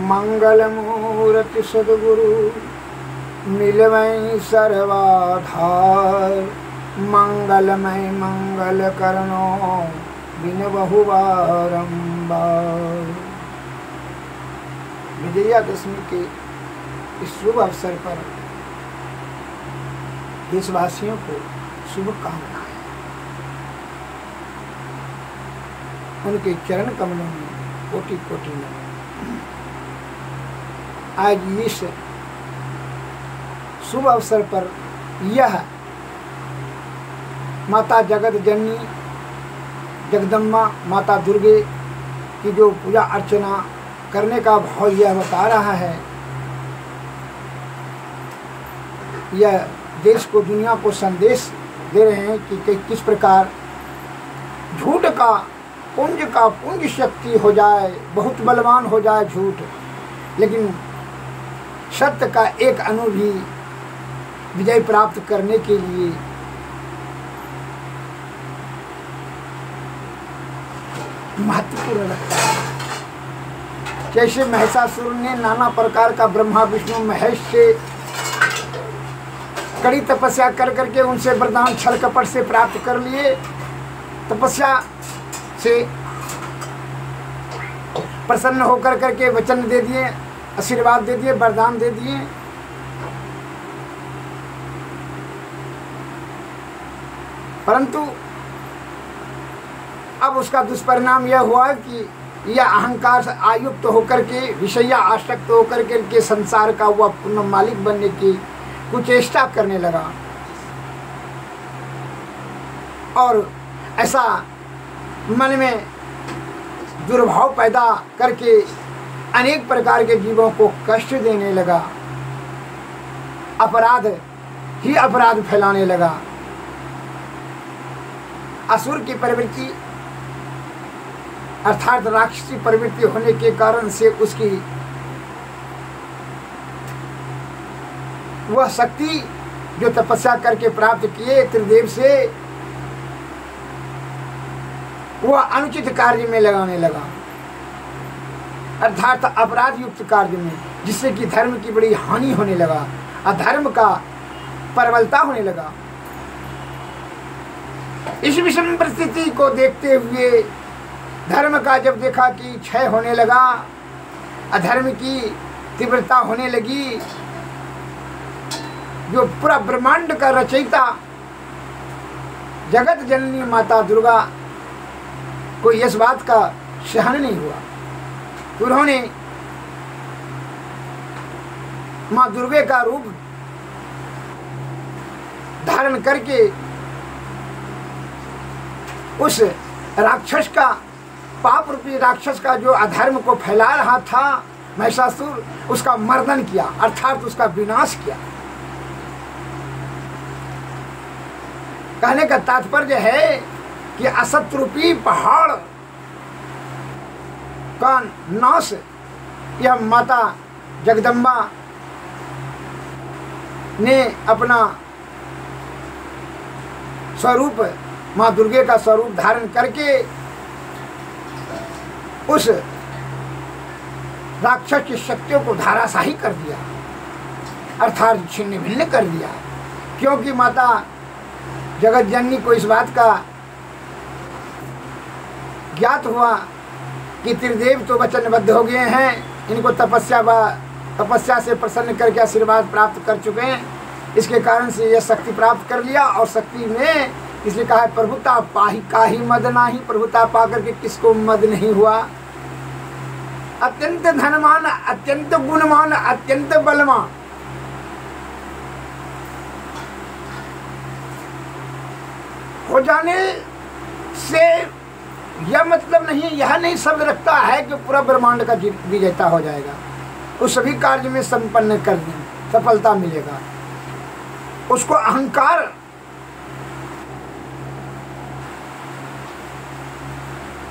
मंगल मूर्ति सद्गुरु मिलवै सर्वाधार। मंगलमय मंगल करनो बिन बहु बारंबार। विजयादशमी के इस शुभ अवसर पर देशवासियों को शुभकामनाएं। उनके चरण कमलों में कोटि कोटि नमन। आज इस शुभ अवसर पर यह माता जगत जननी जगदम्बा माता दुर्गे की जो पूजा अर्चना करने का भाव यह बता रहा है, यह देश को दुनिया को संदेश दे रहे हैं कि किस प्रकार झूठ का पुंज शक्ति हो जाए, बहुत बलवान हो जाए झूठ, लेकिन सत्य का एक अणु भी विजय प्राप्त करने के लिए महत्वपूर्ण रखता है। जैसे महिषासुर ने नाना प्रकार का ब्रह्मा विष्णु महेश से कड़ी तपस्या कर करके उनसे वरदान छल कपट से प्राप्त कर लिए, तपस्या से प्रसन्न होकर करके वचन दे दिए, आशीर्वाद दे दिए, वरदान दे दिए, परंतु अब उसका दुष्परिणाम यह हुआ कि यह अहंकार से आयुक्त होकर के विषया आसक्त होकर के संसार का वह पूर्ण मालिक बनने की कुचेष्टा करने लगा और ऐसा मन में दुर्भाव पैदा करके अनेक प्रकार के जीवों को कष्ट देने लगा, अपराध ही अपराध फैलाने लगा। असुर की प्रवृत्ति अर्थात राक्षसी प्रवृत्ति होने के कारण से उसकी वह शक्ति जो तपस्या करके प्राप्त किए त्रिदेव से, वह अनुचित कार्य में लगाने लगा, अर्थात अपराध युक्त कार्य में, जिससे कि धर्म की बड़ी हानि होने लगा, अधर्म का प्रबलता होने लगा। इस विषम परिस्थिति को देखते हुए धर्म का जब देखा कि क्षय होने लगा, अधर्म की तीव्रता होने लगी, जो पूरा ब्रह्मांड का रचयिता जगत जननी माता दुर्गा को इस बात का सहन नहीं हुआ, उन्होंने मां दुर्गे का रूप धारण करके उस राक्षस का, पाप रूपी राक्षस का जो अधर्म को फैला रहा था महिषासुर, उसका मर्दन किया, अर्थात उसका विनाश किया। कहने का तात्पर्य है कि असत रूपी पहाड़ का नाश यह माता जगदम्बा ने अपना स्वरूप, मां दुर्गे का स्वरूप धारण करके उस राक्षस की शक्तियों को धाराशाही कर दिया, अर्थात छिन्न भिन्न कर दिया। क्योंकि माता जगत जननी को इस बात का ज्ञात हुआ कि त्रिदेव तो वचनबद्ध हो गए हैं, इनको तपस्या से प्रसन्न करके आशीर्वाद प्राप्त कर चुके हैं, इसके कारण से यह शक्ति प्राप्त कर लिया। और शक्ति में इसलिए कहा है प्रभुता पाही काहि मद नाही, प्रभुता पाकर के किसको मद नहीं हुआ। अत्यंत धनवान, अत्यंत गुणवान, अत्यंत बलवान, हो जाने से यह मतलब नहीं, यह नहीं शब्द रखता है कि पूरा ब्रह्मांड का विजेता हो जाएगा, उस सभी कार्य में संपन्न कर दें, सफलता मिलेगा। उसको अहंकार,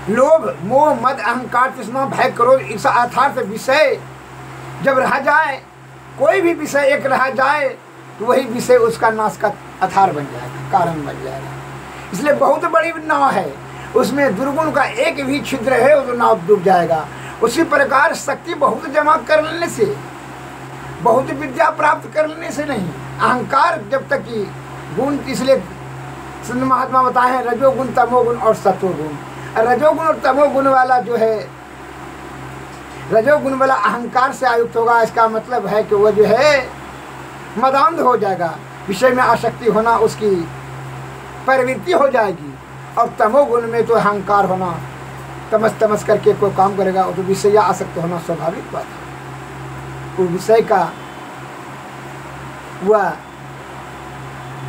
लोभ मोह मद अहंकार तृष्णा भय क्रोध ईर्षा अर्थात विषय जब रह जाए, कोई भी विषय एक रह जाए तो वही विषय उसका नाश का आधार बन जाएगा, कारण बन जाएगा। इसलिए बहुत बड़ी नाव है, उसमें दुर्गुण का एक भी छिद्र है तो नाव डूब जाएगा। उसी प्रकार शक्ति बहुत जमा कर लेने से, बहुत विद्या प्राप्त कर लेने से नहीं, अहंकार जब तक कि गुण, इसलिए संत महात्मा बताए हैं रजोगुण, तमोगुण और सत्वगुण। रजोगुण और तमोगुण वाला जो है, रजोगुण वाला अहंकार से आयुक्त होगा, इसका मतलब है कि वो जो है मदांध हो जाएगा, विषय में आसक्ति होना उसकी प्रवृत्ति हो जाएगी। और तमोगुण में तो अहंकार होना, तमस तमस करके कोई काम करेगा, वो तो विषय आसक्त होना स्वाभाविक बात है। वो विषय का वह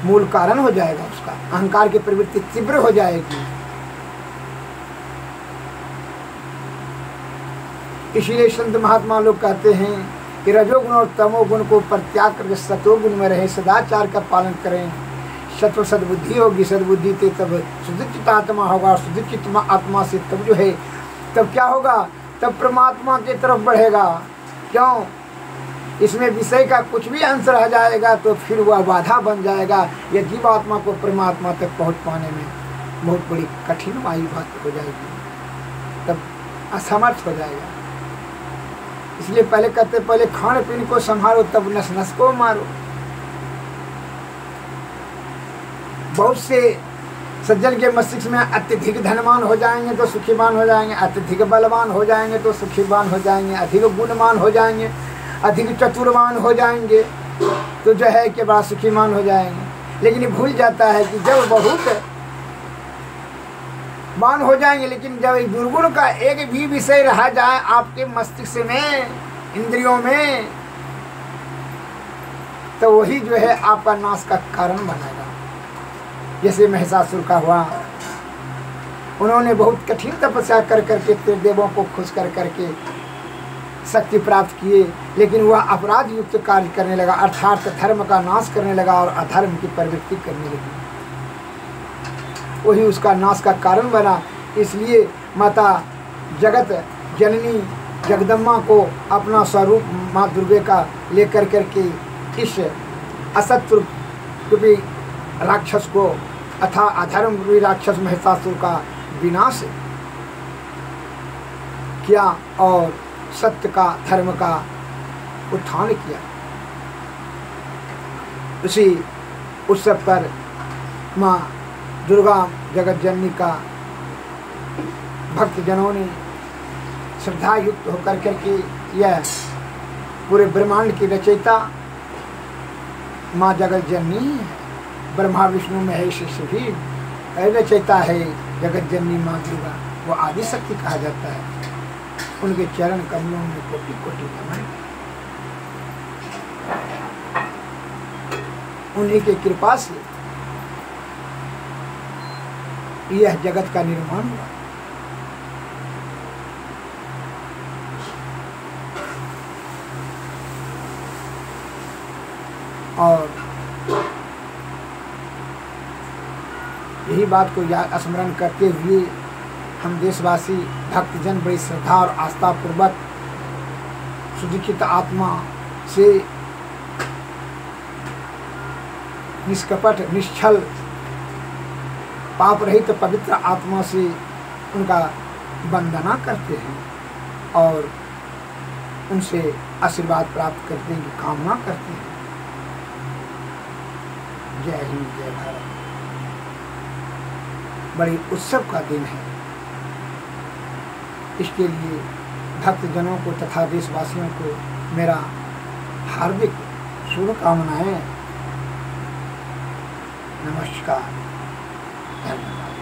मूल कारण हो जाएगा, उसका अहंकार की प्रवृत्ति तीव्र हो जाएगी। इसीलिए संत महात्मा लोग कहते हैं कि रजोगुण और तमोगुण को परित्याग करके सतोगुण में रहे, सदाचार का पालन करें। सत्व सद्बुद्धि होगी, सद्बुद्धि से तब शुद्धित आत्मा होगा, शुद्धित आत्मा से तब जो है, तब क्या होगा, तब परमात्मा की तरफ बढ़ेगा। क्यों? इसमें विषय का कुछ भी अंश रह जाएगा तो फिर वह बाधा बन जाएगा। यह जीवात्मा को परमात्मा तक पहुंच पाने में बहुत बड़ी कठिन वाली बात हो जाएगी, तब असमर्थ हो जाएगा। इसलिए पहले कहते, पहले खान पीन को संभालो तब नस नस को मारो। बहुत से सज्जन के मस्तिष्क में अत्यधिक धनवान हो जाएंगे तो सुखीवान हो जाएंगे, अत्यधिक बलवान हो जाएंगे तो सुखीवान हो जाएंगे, अधिक गुणवान हो जाएंगे, अधिक चतुरवान हो जाएंगे तो जो है कि बड़ा सुखीवान हो जाएंगे। लेकिन ये भूल जाता है कि जब बहुत मान हो जाएंगे, लेकिन जब दुर्गुण का एक भी विषय रह जाए आपके मस्तिष्क में, इंद्रियों में, तो वही जो है आपका नाश का कारण बनेगा। जैसे महिषासुर का हुआ, उन्होंने बहुत कठिन तपस्या कर करके त्रिदेवों को खुश कर करके शक्ति प्राप्त किए, लेकिन वह अपराध युक्त कार्य करने लगा, अर्थात धर्म का नाश करने लगा और अधर्म की प्रवृत्ति करने लगी। वही उसका नाश का कारण बना। इसलिए माता जगत जननी जगदम्बा को अपना स्वरूप माँ दुर्गे का लेकर करके इस असत्य रूपी राक्षस को अथा अधर्म रूपी राक्षस महिषासुर का विनाश किया और सत्य का, धर्म का उत्थान किया। उसी उत्सव पर माँ दुर्गा जगत जननी का भक्त जनों ने श्रद्धा युक्त होकर करके यह पूरे ब्रह्मांड की रचयिता माँ जगत जननी है। ब्रह्मा विष्णु महेश सभी रचयिता है जगत जननी माँ दुर्गा, वो आदि शक्ति कहा जाता है। उनके चरण कमलों में कोटि कोटि नमन। उन्हीं की कृपा से यह जगत का निर्माण हुआ। और यही बात को याद स्मरण करते हुए हम देशवासी भक्तजन बड़ी श्रद्धा और आस्था पूर्वक सुदीक्षित आत्मा से निष्कपट निश्चल पाप रहित पवित्र आत्मा से उनका वंदना करते हैं और उनसे आशीर्वाद प्राप्त करने की कामना करते हैं। जय हिंद, जय भारत। बड़ी उत्सव का दिन है। इसके लिए भक्तजनों को तथा देशवासियों को मेरा हार्दिक शुभकामनाएं। नमस्कार, धन्यवाद।